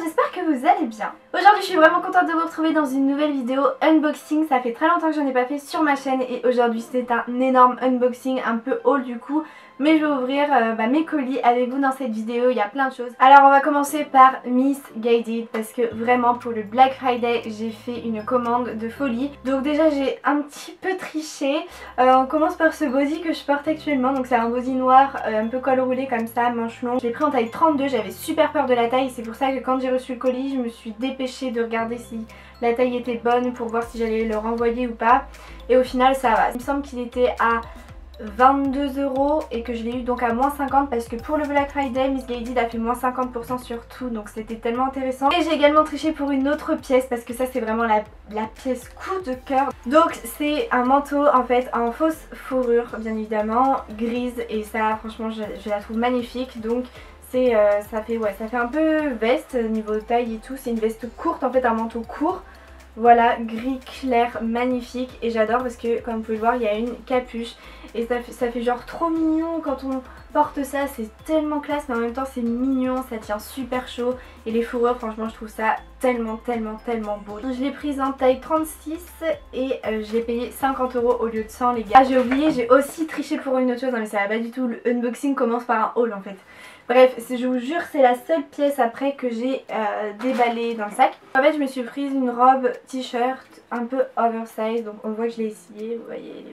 j'espère que vous allez bien. Aujourd'hui je suis vraiment contente de vous retrouver dans une nouvelle vidéo unboxing. Ça fait très longtemps que j'en ai pas fait sur ma chaîne et aujourd'hui c'est un énorme unboxing, un peu haul du coup. Mais je vais ouvrir mes colis avec vous dans cette vidéo, il y a plein de choses. Alors on va commencer par Missguided parce que vraiment pour le Black Friday j'ai fait une commande de folie. Donc déjà j'ai un petit peu triché. On commence par ce body que je porte actuellement. Donc c'est un body noir un peu col roulé comme ça, manche longue. Je l'ai pris en taille 32, j'avais super peur de la taille. C'est pour ça que quand j'ai reçu le colis je me suis dépêchée de regarder si la taille était bonne pour voir si j'allais le renvoyer ou pas. Et au final ça va. Il me semble qu'il était à 22 € et que je l'ai eu donc à moins 50 parce que pour le Black Friday Missguided a fait moins 50% sur tout, donc c'était tellement intéressant. Et j'ai également triché pour une autre pièce parce que ça c'est vraiment la pièce coup de cœur. Donc c'est un manteau en fait en fausse fourrure bien évidemment, grise, et ça franchement je la trouve magnifique. Donc ça fait un peu veste niveau taille et tout. C'est une veste courte en fait, un manteau court. Voilà, gris clair, magnifique, et j'adore parce que comme vous pouvez le voir il y a une capuche et ça fait genre trop mignon quand on porte ça. C'est tellement classe mais en même temps c'est mignon, ça tient super chaud, et les fourrures franchement je trouve ça tellement beau. Je l'ai prise en taille 36 et je l'ai payé 50 € au lieu de 100 les gars. Ah j'ai oublié, j'ai aussi triché pour une autre chose, non mais ça va pas du tout, le unboxing commence par un haul en fait. Bref, je vous jure c'est la seule pièce après que j'ai déballée dans le sac. En fait je me suis prise une robe t-shirt un peu oversize, donc on voit que je l'ai essayé, vous voyez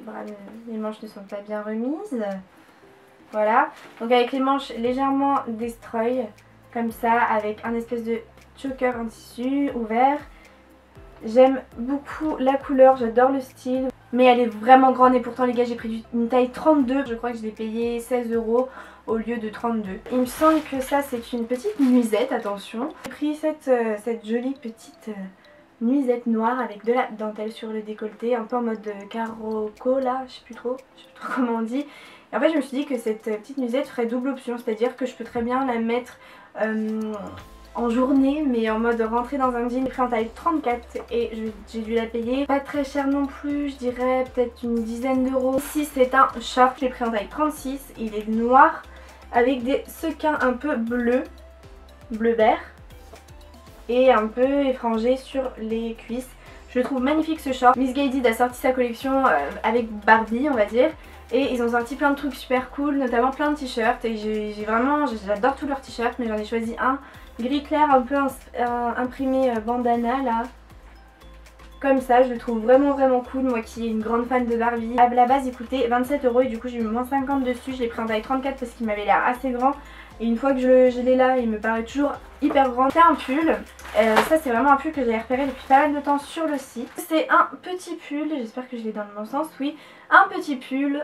les manches ne sont pas bien remises. Voilà, donc avec les manches légèrement destroy, comme ça, avec un espèce de choker en tissu ouvert. J'aime beaucoup la couleur, j'adore le style, mais elle est vraiment grande et pourtant les gars j'ai pris une taille 32, je crois que je l'ai payé 16 € au lieu de 32. Il me semble que ça c'est une petite nuisette, attention. J'ai pris cette jolie petite nuisette noire avec de la dentelle sur le décolleté, un peu en mode carocco là, je sais plus trop comment on dit. Et en fait je me suis dit que cette petite nuisette ferait double option, c'est-à-dire que je peux très bien la mettre en journée mais en mode rentrer dans un jean. J'ai pris en taille 34 et j'ai dû la payer pas très cher non plus, je dirais peut-être une dizaine d'euros. Ici c'est un short, j'ai pris en taille 36, il est noir avec des sequins un peu bleu vert et un peu effrangé sur les cuisses. Je le trouve magnifique ce short. Missguided a sorti sa collection avec Barbie on va dire, et ils ont sorti plein de trucs super cool, notamment plein de t-shirts, et j'adore tous leurs t-shirts, mais j'en ai choisi un gris clair un peu imprimé bandana là, comme ça. Je le trouve vraiment cool, moi qui est une grande fan de Barbie. À la base il coûtait 27 € et du coup j'ai eu moins 50 dessus. Je l'ai pris en taille 34 parce qu'il m'avait l'air assez grand, et une fois que je l'ai là il me paraît toujours hyper grand. C'est un pull, ça c'est vraiment un pull que j'ai repéré depuis pas mal de temps sur le site. C'est un petit pull, j'espère que je l'ai dans le bon sens, oui. Un petit pull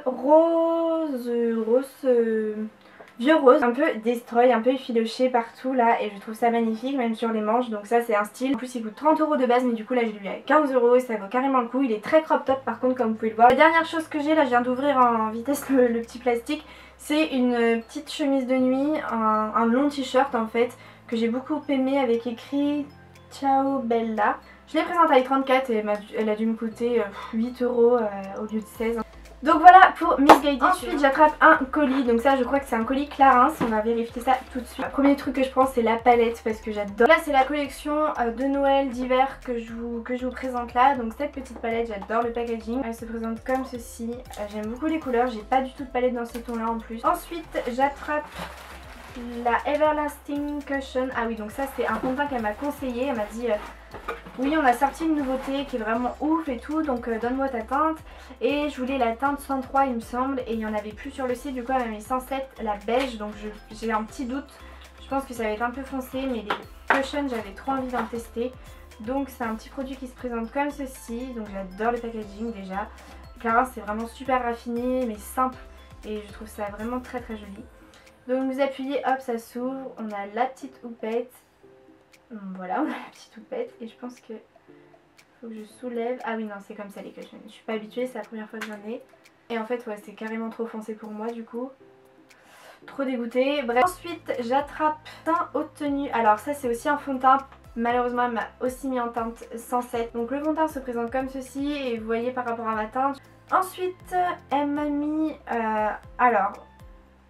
vieux rose, un peu destroy, un peu effiloché partout là, et je trouve ça magnifique même sur les manches. Donc ça c'est un style, en plus il coûte 30 € de base, mais du coup là je l'ai eu à 15 € et ça vaut carrément le coup. Il est très crop top par contre comme vous pouvez le voir. La dernière chose que j'ai là, je viens d'ouvrir en vitesse le petit plastique, c'est une petite chemise de nuit, un long t-shirt en fait que j'ai beaucoup aimé avec écrit Ciao Bella. Je l'ai prise en taille 34 et elle a dû me coûter 8 € au lieu de 16. Donc voilà pour Missguided. Ensuite j'attrape un colis, donc ça je crois que c'est un colis Clarins, on va vérifier ça tout de suite. Le premier truc que je prends c'est la palette parce que j'adore. Là c'est la collection de Noël d'hiver que je vous présente là. Donc cette petite palette, j'adore le packaging, elle se présente comme ceci. J'aime beaucoup les couleurs, j'ai pas du tout de palette dans ces tons là en plus. Ensuite j'attrape la Everlasting Cushion. Ah oui, donc ça c'est un fond de teint qu'elle m'a conseillé. Elle m'a dit oui on a sorti une nouveauté qui est vraiment ouf et tout, donc donne-moi ta teinte. Et je voulais la teinte 103 il me semble, et il n'y en avait plus sur le site, du coup elle m'a mis 107 la beige, donc j'ai un petit doute. Je pense que ça va être un peu foncé, mais les cushions j'avais trop envie d'en tester. Donc c'est un petit produit qui se présente comme ceci, donc j'adore le packaging déjà. Clarins c'est vraiment super raffiné mais simple, et je trouve ça vraiment très joli. Donc vous appuyez, hop ça s'ouvre, on a la petite houppette. Voilà, on a la petite houppette, et je pense que faut que je soulève. Ah oui non c'est comme ça les cushions, je suis pas habituée, c'est la première fois que j'en ai. Et en fait ouais c'est carrément trop foncé pour moi du coup. Trop dégoûtée. Bref. Ensuite j'attrape teint haute tenue. Alors ça c'est aussi un fond de teint. Malheureusement elle m'a aussi mis en teinte 107. Donc le fond de teint se présente comme ceci, et vous voyez par rapport à ma teinte. Ensuite elle m'a mis alors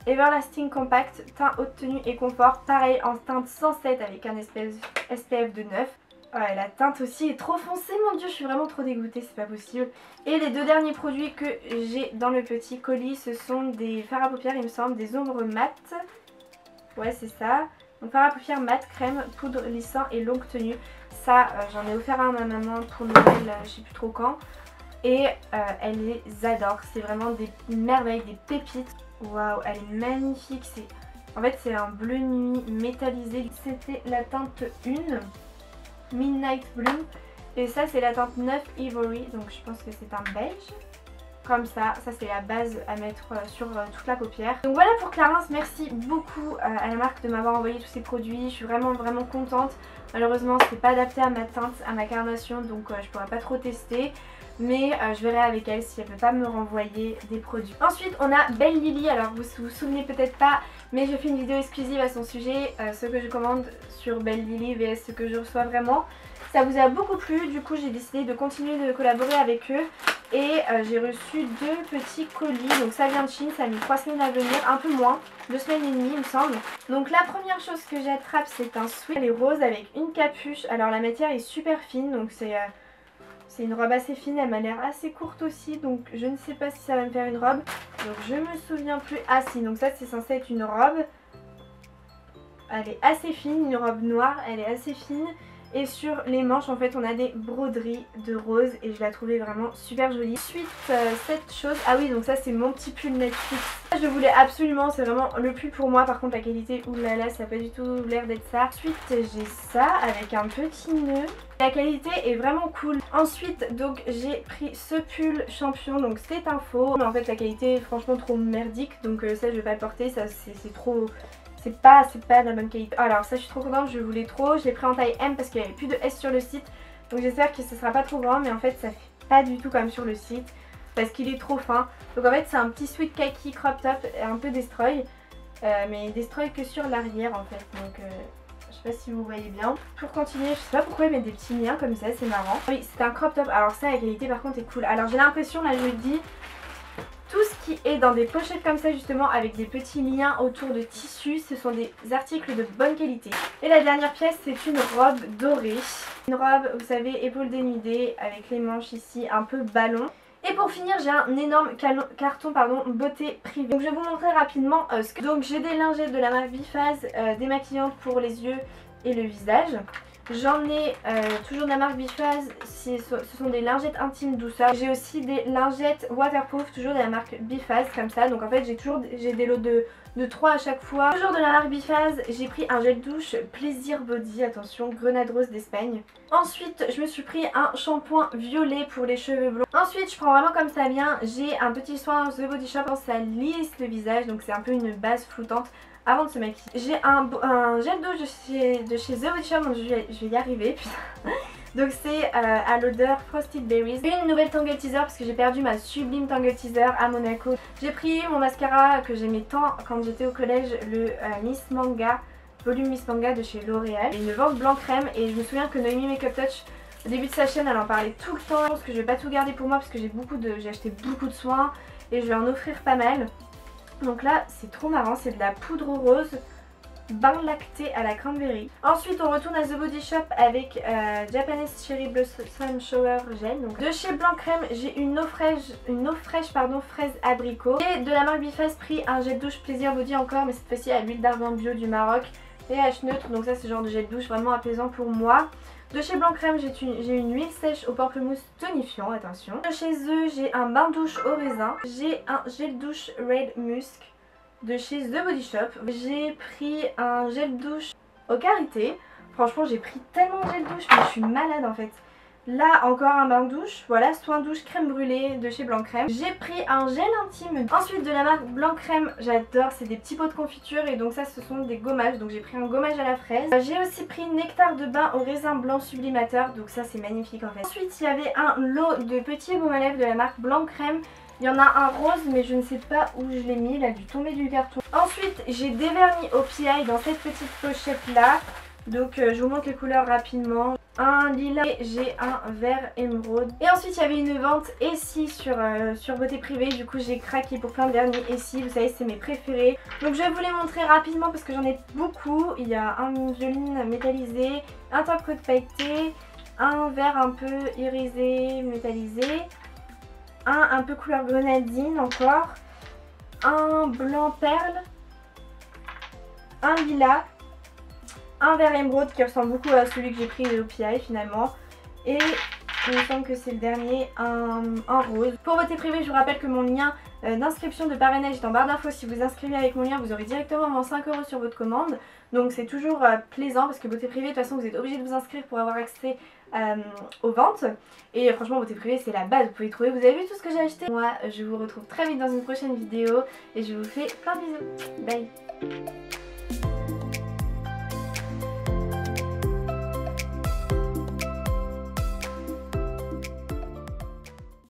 Everlasting Compact, teint haute tenue et confort, pareil en teinte 107 avec un SPF de 9. Ouais, la teinte aussi est trop foncée, mon dieu, je suis vraiment trop dégoûtée, c'est pas possible. Et les deux derniers produits que j'ai dans le petit colis, ce sont des fards à paupières, il me semble, des ombres mat. Ouais, c'est ça. Donc fard à paupières mat, crème, poudre lissant et longue tenue. Ça, j'en ai offert un à ma maman pour Noël, je sais plus trop quand. Et elle les adore, c'est vraiment des merveilles, des pépites. Waouh, elle est magnifique. En fait, c'est un bleu nuit métallisé. C'était la teinte 1, Midnight Bloom. Et ça, c'est la teinte 9, Ivory. Donc, je pense que c'est un beige. Comme ça, c'est la base à mettre sur toute la paupière. Donc voilà pour Clarins, merci beaucoup à la marque de m'avoir envoyé tous ces produits. Je suis vraiment contente. Malheureusement, c'est pas adapté à ma teinte, à ma carnation, donc je pourrais pas trop tester. Mais je verrai avec elle si elle peut pas me renvoyer des produits. Ensuite on a Belle Lily, alors vous vous souvenez peut-être pas, mais je fais une vidéo exclusive à son sujet, ce que je commande sur Belle Lily vs ce que je reçois vraiment. Ça vous a beaucoup plu, du coup j'ai décidé de continuer de collaborer avec eux. Et j'ai reçu 2 petits colis, donc ça vient de Chine, ça a mis 3 semaines à venir, un peu moins, 2 semaines et demie il me semble. Donc la première chose que j'attrape c'est un sweat, elle est rose avec une capuche, alors la matière est super fine, donc c'est une robe assez fine, elle m'a l'air assez courte aussi, donc je ne sais pas si ça va me faire une robe. Donc je me souviens plus, ah si, donc ça c'est censé être une robe, elle est assez fine, une robe noire, elle est assez fine. Et sur les manches en fait on a des broderies de rose et je la trouvais vraiment super jolie. Ensuite cette chose, ah oui donc ça c'est mon petit pull Netflix. Je voulais absolument, c'est vraiment le pull pour moi, par contre la qualité oulala ça n'a pas du tout l'air d'être ça. Ensuite j'ai ça avec un petit nœud. La qualité est vraiment cool. Ensuite donc j'ai pris ce pull champion, donc c'est un faux. Mais en fait la qualité est franchement trop merdique, donc ça je vais pas le porter, ça c'est trop... C'est pas de la bonne qualité. Alors ça je suis trop contente, je voulais trop. Je l'ai pris en taille M parce qu'il n'y avait plus de S sur le site. Donc j'espère que ce sera pas trop grand, mais en fait ça fait pas du tout comme sur le site. Parce qu'il est trop fin. Donc en fait c'est un petit sweat kaki crop top, un peu destroy. Mais destroy que sur l'arrière en fait. Donc je sais pas si vous voyez bien. Pour continuer, je sais pas pourquoi ils mettent des petits liens comme ça, c'est marrant. Oui c'est un crop top, alors ça la qualité par contre est cool. Alors j'ai l'impression là je le dis... Tout ce qui est dans des pochettes comme ça justement avec des petits liens autour de tissu, ce sont des articles de bonne qualité. Et la dernière pièce c'est une robe dorée. Une robe vous savez épaule dénudée avec les manches ici un peu ballon. Et pour finir j'ai un énorme carton beauté privée. Donc je vais vous montrer rapidement ce que... Donc j'ai des lingettes de la marque Biphase démaquillantes pour les yeux et le visage. J'en ai toujours de la marque Biphase, ce sont des lingettes intimes douceur. J'ai aussi des lingettes waterproof, toujours de la marque Biphase comme ça. Donc en fait j'ai des lots de 3 à chaque fois. Toujours de la marque Biphase, j'ai pris un gel douche Plaisir Body, attention, grenade rose d'Espagne. Ensuite je me suis pris un shampoing violet pour les cheveux blonds. Ensuite je prends vraiment comme ça vient, j'ai un petit soin The Body Shop, ça lisse le visage, donc c'est un peu une base flottante avant de se maquiller. J'ai un gel douche de chez The Body Shop, donc je vais y arriver, putain. Donc c'est à l'odeur Frosted Berries. Une nouvelle Tangle Teaser parce que j'ai perdu ma sublime Tangle Teaser à Monaco. J'ai pris mon mascara que j'aimais tant quand j'étais au collège, le Miss Manga, volume Miss Manga de chez L'Oréal. Une vente blanc crème et je me souviens que Noémie Makeup Touch, au début de sa chaîne, elle en parlait tout le temps. Je pense que je vais pas tout garder pour moi parce que j'ai acheté beaucoup de soins et je vais en offrir pas mal. Donc là c'est trop marrant, c'est de la poudre rose bain lacté à la cranberry. Ensuite on retourne à The Body Shop avec Japanese Cherry Blossom Shower Gel. Donc de chez Blanc Crème j'ai une eau fraîche fraise abricot. Et de la marque Biphase pris un gel douche Plaisir Body encore, mais cette fois-ci à l'huile d'argan bio du Maroc, pH neutre, donc ça c'est le genre de gel douche vraiment apaisant pour moi. De chez Blanc Crème j'ai une huile sèche au pamplemousse tonifiant, attention. De chez eux j'ai un bain douche au raisin. J'ai un gel douche Red Musk de chez The Body Shop. J'ai pris un gel douche au karité. Franchement j'ai pris tellement de gel douche mais je suis malade en fait. Là encore un bain douche, voilà, soin douche crème brûlée de chez Blanc Crème. J'ai pris un gel intime. Ensuite de la marque Blanc Crème, j'adore, c'est des petits pots de confiture et donc ça ce sont des gommages. Donc j'ai pris un gommage à la fraise. J'ai aussi pris nectar de bain au raisin blanc sublimateur, donc ça c'est magnifique en fait. Ensuite il y avait un lot de petits baumes à lèvres de la marque Blanc Crème. Il y en a un rose mais je ne sais pas où je l'ai mis, il a dû tomber du carton. Ensuite j'ai des vernis au PI dans cette petite pochette là. Donc je vous montre les couleurs rapidement. Un lilas et j'ai un vert émeraude. Et ensuite il y avait une vente Essie sur Beauté Privée. Du coup j'ai craqué pour plein de vernis Essie. Vous savez c'est mes préférés. Donc je vais vous les montrer rapidement parce que j'en ai beaucoup. Il y a un violine métallisé, un top coat pailleté, un vert un peu irisé métallisé, un peu couleur grenadine encore, un blanc perle, un lilas, un vert émeraude qui ressemble beaucoup à celui que j'ai pris au PI finalement, et il me semble que c'est le dernier, un rose. Pour Beauté Privée, je vous rappelle que mon lien d'inscription de parrainage est en barre d'infos. Si vous inscrivez avec mon lien, vous aurez directement moins 5 € sur votre commande. Donc c'est toujours plaisant parce que Beauté Privée, de toute façon vous êtes obligé de vous inscrire pour avoir accès aux ventes. Et franchement Beauté Privée c'est la base, vous pouvez trouver. Vous avez vu tout ce que j'ai acheté? Moi je vous retrouve très vite dans une prochaine vidéo et je vous fais plein de bisous. Bye.